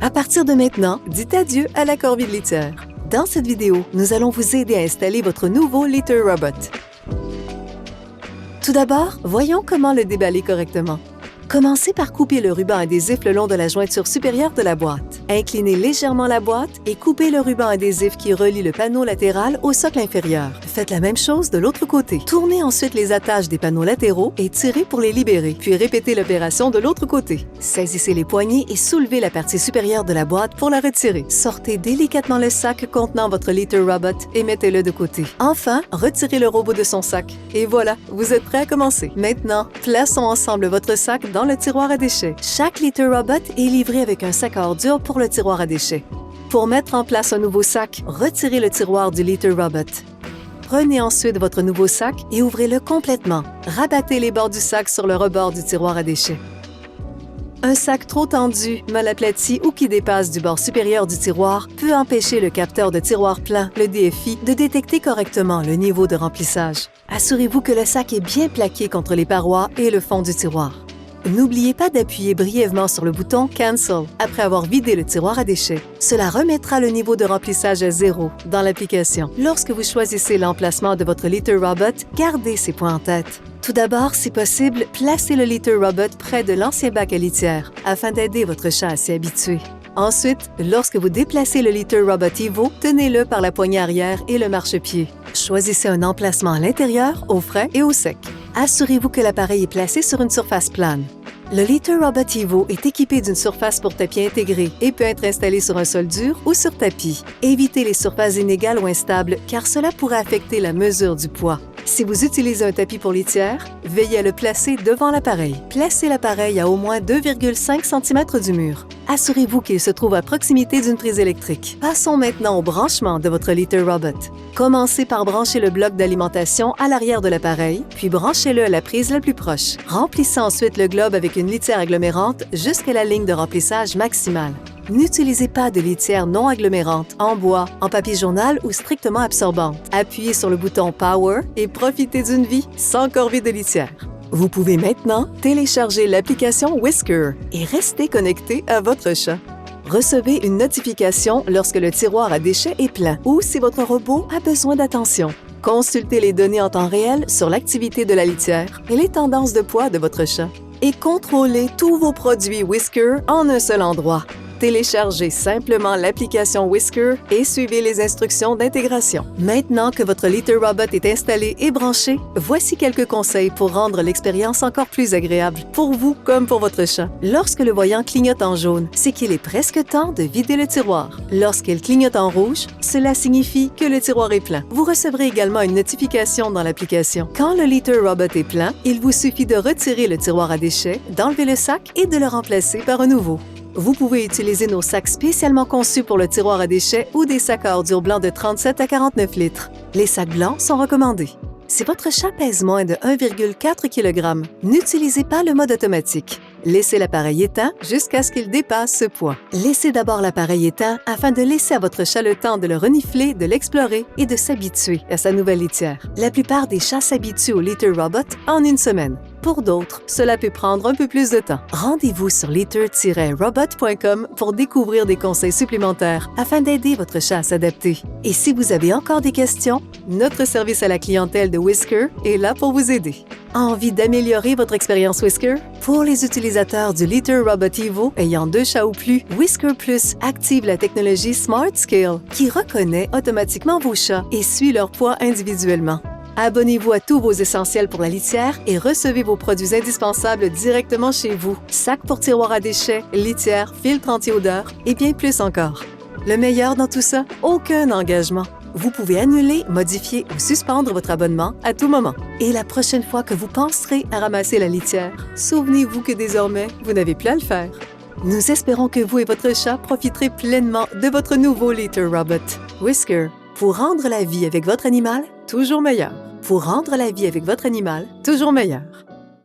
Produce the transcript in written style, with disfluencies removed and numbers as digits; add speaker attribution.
Speaker 1: À partir de maintenant, dites adieu à la corvée de litière. Dans cette vidéo, nous allons vous aider à installer votre nouveau Litter Robot. Tout d'abord, voyons comment le déballer correctement. Commencez par couper le ruban adhésif le long de la jointure supérieure de la boîte. Inclinez légèrement la boîte et coupez le ruban adhésif qui relie le panneau latéral au socle inférieur. Faites la même chose de l'autre côté. Tournez ensuite les attaches des panneaux latéraux et tirez pour les libérer, puis répétez l'opération de l'autre côté. Saisissez les poignées et soulevez la partie supérieure de la boîte pour la retirer. Sortez délicatement le sac contenant votre Litter Robot et mettez-le de côté. Enfin, retirez le robot de son sac. Et voilà, vous êtes prêt à commencer. Maintenant, plaçons ensemble votre sac dans le tiroir à déchets. Chaque Litter Robot est livré avec un sac à ordures pour le tiroir à déchets. Pour mettre en place un nouveau sac, retirez le tiroir du Litter Robot. Prenez ensuite votre nouveau sac et ouvrez-le complètement. Rabattez les bords du sac sur le rebord du tiroir à déchets. Un sac trop tendu, mal aplati ou qui dépasse du bord supérieur du tiroir peut empêcher le capteur de tiroir plein, le DFI, de détecter correctement le niveau de remplissage. Assurez-vous que le sac est bien plaqué contre les parois et le fond du tiroir. N'oubliez pas d'appuyer brièvement sur le bouton « Cancel » après avoir vidé le tiroir à déchets. Cela remettra le niveau de remplissage à 0 dans l'application. Lorsque vous choisissez l'emplacement de votre Litter Robot, gardez ces points en tête. Tout d'abord, si possible, placez le Litter Robot près de l'ancien bac à litière afin d'aider votre chat à s'y habituer. Ensuite, lorsque vous déplacez le Litter Robot Evo, tenez-le par la poignée arrière et le marchepied. Choisissez un emplacement à l'intérieur, au frais et au sec. Assurez-vous que l'appareil est placé sur une surface plane. Le Litter Robot Evo est équipé d'une surface pour tapis intégrée et peut être installé sur un sol dur ou sur tapis. Évitez les surfaces inégales ou instables car cela pourrait affecter la mesure du poids. Si vous utilisez un tapis pour litière, veillez à le placer devant l'appareil. Placez l'appareil à au moins 2,5 cm du mur. Assurez-vous qu'il se trouve à proximité d'une prise électrique. Passons maintenant au branchement de votre Litter Robot. Commencez par brancher le bloc d'alimentation à l'arrière de l'appareil, puis branchez-le à la prise la plus proche. Remplissez ensuite le globe avec une litière agglomérante jusqu'à la ligne de remplissage maximale. N'utilisez pas de litière non agglomérante, en bois, en papier journal ou strictement absorbante. Appuyez sur le bouton Power et profitez d'une vie sans corvée de litière. Vous pouvez maintenant télécharger l'application Whisker et rester connecté à votre chat. Recevez une notification lorsque le tiroir à déchets est plein ou si votre robot a besoin d'attention. Consultez les données en temps réel sur l'activité de la litière et les tendances de poids de votre chat. Et contrôlez tous vos produits Whisker en un seul endroit. Téléchargez simplement l'application Whisker et suivez les instructions d'intégration. Maintenant que votre Litter Robot est installé et branché, voici quelques conseils pour rendre l'expérience encore plus agréable, pour vous comme pour votre chat. Lorsque le voyant clignote en jaune, c'est qu'il est presque temps de vider le tiroir. Lorsqu'il clignote en rouge, cela signifie que le tiroir est plein. Vous recevrez également une notification dans l'application. Quand le Litter Robot est plein, il vous suffit de retirer le tiroir à déchets, d'enlever le sac et de le remplacer par un nouveau. Vous pouvez utiliser nos sacs spécialement conçus pour le tiroir à déchets ou des sacs à ordures blancs de 37 à 49 litres. Les sacs blancs sont recommandés. Si votre chat pèse moins de 1,4 kg, n'utilisez pas le mode automatique. Laissez l'appareil éteint jusqu'à ce qu'il dépasse ce poids. Laissez d'abord l'appareil éteint afin de laisser à votre chat le temps de le renifler, de l'explorer et de s'habituer à sa nouvelle litière. La plupart des chats s'habituent au Litter Robot en une semaine. Pour d'autres, cela peut prendre un peu plus de temps. Rendez-vous sur litter-robot.com pour découvrir des conseils supplémentaires afin d'aider votre chat à s'adapter. Et si vous avez encore des questions, notre service à la clientèle de Whisker est là pour vous aider. Envie d'améliorer votre expérience Whisker? Pour les utilisateurs du Litter Robot Evo ayant 2 chats ou plus, Whisker Plus active la technologie Smart Scale qui reconnaît automatiquement vos chats et suit leur poids individuellement. Abonnez-vous à tous vos essentiels pour la litière et recevez vos produits indispensables directement chez vous. Sacs pour tiroir à déchets, litière, filtre anti-odeur et bien plus encore. Le meilleur dans tout ça, aucun engagement. Vous pouvez annuler, modifier ou suspendre votre abonnement à tout moment. Et la prochaine fois que vous penserez à ramasser la litière, souvenez-vous que désormais, vous n'avez plus à le faire. Nous espérons que vous et votre chat profiterez pleinement de votre nouveau Litter Robot. Whisker, pour rendre la vie avec votre animal toujours meilleure. Pour rendre la vie avec votre animal toujours meilleure.